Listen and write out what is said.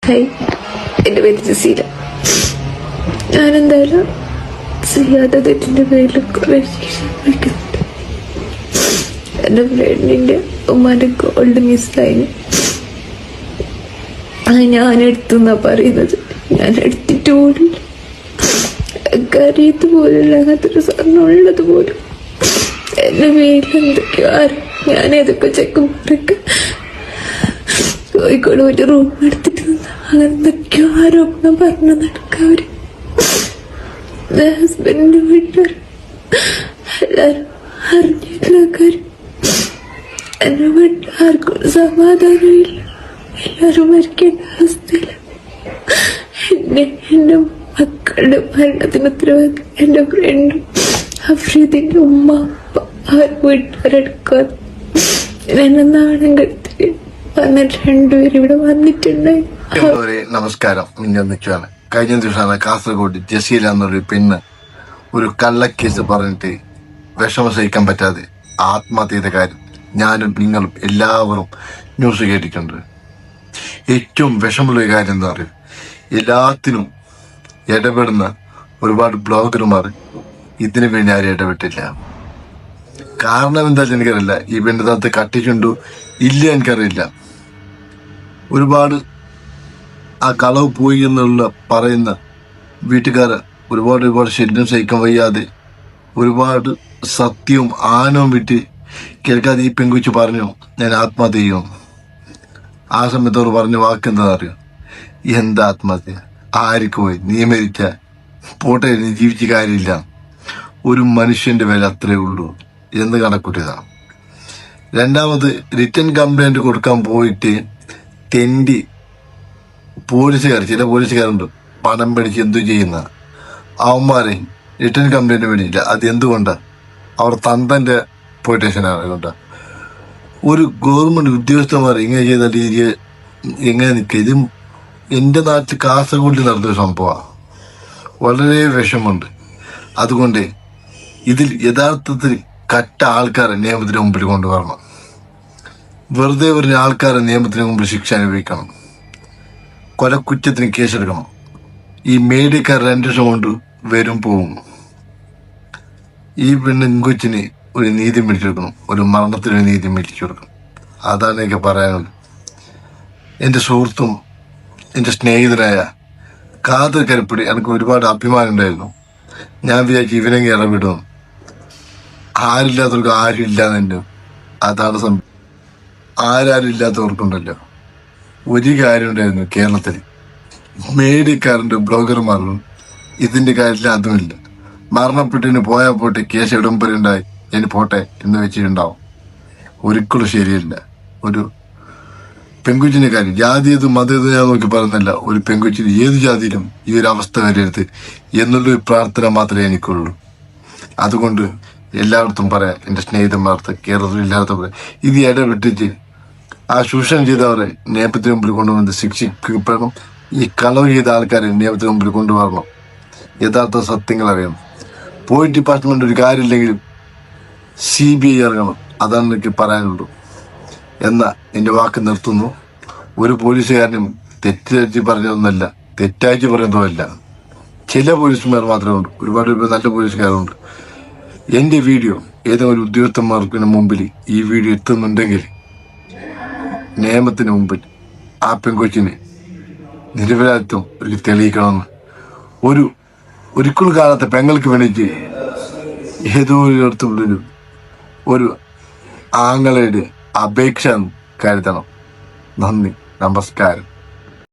Hi, എൻ്റെ പേര് ജസീല. ഞാനെന്തായാലും ചെയ്യാത്ത തെറ്റിൻ്റെ പേരിൽ കുറേ ശിക്ഷ വയ്ക്കുന്നുണ്ട്. എൻ്റെ ഫ്രണ്ടിൻ്റെ ഉമ്മാൻ്റെ ഗോൾഡ് മിസ്സായി. അത് ഞാൻ എടുത്തെന്നാ പറയുന്നത്. ഞാൻ എടുത്തിട്ട് പോലും കറിയത്ത് പോലും അങ്ങനത്തെ ഒരു സ്വർണ്ണം ഉള്ളത് പോലും എൻ്റെ പേരിൽ എന്തൊക്കെയോ ഞാൻ ഏതൊക്കെ ചെക്കന്മാരൊക്കെ കോഴിക്കോട് ഒരു റൂം എടുത്തിട്ട് അങ്ങനെ എന്തൊക്കെയോ ആരോപണം പറഞ്ഞു നടക്കവര്. ഹസ്ബൻഡിന്റെ വീട്ടുകാർ എല്ലാരും അറിഞ്ഞില്ല കാര്യം. എന്റെ വീട്ടിൽ ആർക്കും സമാധാനമില്ല. എല്ലാരും മരിക്കേണ്ട അവസ്ഥയില്ല. എന്റെ മക്കളുടെ മരണത്തിന് ഉത്തരവാദി എന്റെ ഫ്രണ്ടും അഫ്രീദിന്റെ ഉമ്മ അപ്പ അവർ വീട്ടുകാരെടുക്കാതെ എന്നെ നാണം കെടുത്തി വന്നിട്ട് രണ്ടുപേരും ഇവിടെ വന്നിട്ടുണ്ടായി. നമസ്കാരം. മിഞ്ഞാണ് കഴിഞ്ഞ ദിവസമാണ് കാസർഗോഡ് ജസീല എന്നൊരു പെണ്ണ് ഒരു കള്ളക്കേസ് പറഞ്ഞിട്ട് വിഷമം സഹിക്കാൻ പറ്റാതെ ആത്മഹത്യ ചെയ്ത കാര്യം ഞാനും നിങ്ങളും എല്ലാവരും ന്യൂസ് കേട്ടിട്ടുണ്ട്. ഏറ്റവും വിഷമമുള്ള കാര്യം എന്താ പറയുക, എല്ലാത്തിനും ഇടപെടുന്ന ഒരുപാട് ബ്ലോഗർമാർ ഇതിനു വേണ്ടി ആരും ഇടപെട്ടില്ല. കാരണം എന്താ എനിക്കറിയില്ല. ഈ പെണ്ണിനകത്ത് കട്ടിച്ചുണ്ടോ ഇല്ല എനിക്കറിയില്ല. ഒരുപാട് ആ കളവ് പോയി എന്നുള്ള പറയുന്ന വീട്ടുകാർ ഒരുപാട് ശല്യം സഹിക്കാൻ വയ്യാതെ ഒരുപാട് സത്യവും ആനവും വിട്ട് കേൾക്കാതെ ഈ പെൺകുച്ച് പറഞ്ഞു ഞാൻ ആത്മഹത്യ ചെയ്യും. ആ സമയത്ത് അവർ പറഞ്ഞ വാക്ക് എന്താ അറിയോ, എന്താ ആത്മഹത്യ, ആർക്ക് പോയി, നീ മരിച്ച പോട്ടെ, നീ ജീവിച്ച കാര്യമില്ല, ഒരു മനുഷ്യന്റെ വില അത്രേ ഉള്ളൂ എന്ന് കണക്കൂട്ടിയതാണ്. രണ്ടാമത് റിട്ടേൺ കംപ്ലൈന്റ് കൊടുക്കാൻ പോയിട്ട് തെണ്ടി ചില പോലീസുകാരുണ്ട് പണം പിടിച്ച് എന്തു ചെയ്യുന്ന അവന്മാരെ റിട്ടേൺ കംപ്ലൈന്റ് വേണ്ടിയില്ല. അത് എന്തുകൊണ്ടാണ്? അവർ തന്തന്റെ പൊളിറ്റീഷ്യനാണ്. അതുകൊണ്ട് ഒരു ഗവൺമെന്റ് ഉദ്യോഗസ്ഥന്മാർ ഇങ്ങനെ ചെയ്ത രീതി എങ്ങനെ നിൽക്കുക? ഇത് എൻ്റെ നാട്ടിൽ കാസർഗോഡിൽ നടന്നൊരു സംഭവമാണ്. വളരെ വിഷമമുണ്ട്. അതുകൊണ്ട് ഇതിൽ യഥാർത്ഥത്തിൽ കട്ട ആൾക്കാരെ നിയമത്തിന് മുമ്പിൽ കൊണ്ടുവരണം. വെറുതെ പറഞ്ഞ ആൾക്കാരെ നിയമത്തിന് മുമ്പിൽ ശിക്ഷ അനുഭവിക്കണം. കൊലക്കുറ്റത്തിന് കേസെടുക്കണം. ഈ മീഡിയക്കാർ 2 വർഷം കൊണ്ട് വരും പോവും. ഈ പെണ്ണുകൊച്ചിന് ഒരു നീതി മേടിച്ചെടുക്കണം. ഒരു മരണത്തിന് നീതി മേടിച്ചു കൊടുക്കണം. അതാണ് എനിക്ക് പറയാനുള്ളത്. എൻ്റെ സുഹൃത്തും എൻ്റെ സ്നേഹിതനായ കാതർ കരപ്പടി എനിക്ക് ഒരുപാട് അഭിമാനം ഉണ്ടായിരുന്നു. ഞാൻ വിചാരിച്ചു ഇവനെങ്കിൽ ഇടപെടും. ആരില്ലാത്തവർക്ക് ആരും ഇല്ലാന്നെ. അതാണ് സംഭവം. ആരും ഇല്ലാത്തവർക്കുണ്ടല്ലോ ഒരു കാര്യം ഉണ്ടായിരുന്നു കേരളത്തിൽ. മീഡിയക്കാരുണ്ട്, ബ്ലോഗർമാരുണ്ട്. ഇതിന്റെ കാര്യത്തിൽ അതുമില്ല. മരണപ്പെട്ടിന് പോയാൽ പോട്ടെ, കേസ് ഇടംബരുണ്ടായി ഇനി പോട്ടെ എന്ന് വെച്ചിട്ടുണ്ടാവും. ഒരിക്കലും ശരിയല്ല. ഒരു പെൺകുച്ചിന്റെ കാര്യം ജാതിയത് മതേത് ഞാൻ നോക്കി പറയുന്നില്ല. ഒരു പെൺകുച്ചിന് ഏത് ജാതിയിലും ഈ ഒരു അവസ്ഥ വരരുത് എന്നുള്ളൊരു പ്രാർത്ഥന മാത്രമേ എനിക്കുള്ളൂ. അതുകൊണ്ട് എല്ലായിടത്തും പറയാം, എൻ്റെ സ്നേഹിതന്മാർക്ക് കേരളത്തിൽ ഇല്ലാത്തവരെ ഇത് ഇടപെട്ടിട്ട് ആ ചൂഷണം ചെയ്തവരെ നിയമത്തിന് മുമ്പിൽ കൊണ്ടുവന്ന് ശിക്ഷിക്കപ്പെടണം. ഈ കളവ് ചെയ്ത ആൾക്കാരെ നിയമത്തിന് മുമ്പിൽ കൊണ്ടുവരണം. യഥാർത്ഥ സത്യങ്ങൾ അറിയണം. പോലീസ് ഡിപ്പാർട്ട്മെന്റ് ഒരു കാര്യമില്ലെങ്കിലും CBI ഇറങ്ങണം. അതാണ് എനിക്ക് പറയാനുള്ളൂ. എന്നാ എൻ്റെ വാക്ക് നിർത്തുന്നു. ഒരു പോലീസുകാരനും തെറ്റി പറഞ്ഞതൊന്നല്ല, തെറ്റായിട്ട് പറയുന്നതല്ല. ചില പോലീസുമാർ മാത്രമേ ഉണ്ട്. ഒരുപാട് നല്ല പോലീസുകാരുണ്ട്. എൻ്റെ വീഡിയോ ഏതെങ്കിലും ഉദ്യോഗസ്ഥന്മാർക്ക് മുമ്പിൽ ഈ വീഡിയോ എത്തുന്നുണ്ടെങ്കിൽ നിയമത്തിന് മുമ്പിൽ ആ പെൺകൊച്ചിന് നിരപരാധിത്വം തെളിയിക്കണമെന്ന് ഒരിക്കലും കാലത്തെ പെങ്ങൾക്ക് വേണ്ടിയിട്ട് ഏതോ ഒരിടത്തുള്ളൊരു ഒരു ആങ്ങളയുടെ അപേക്ഷ കരുതണം. നന്ദി, നമസ്കാരം.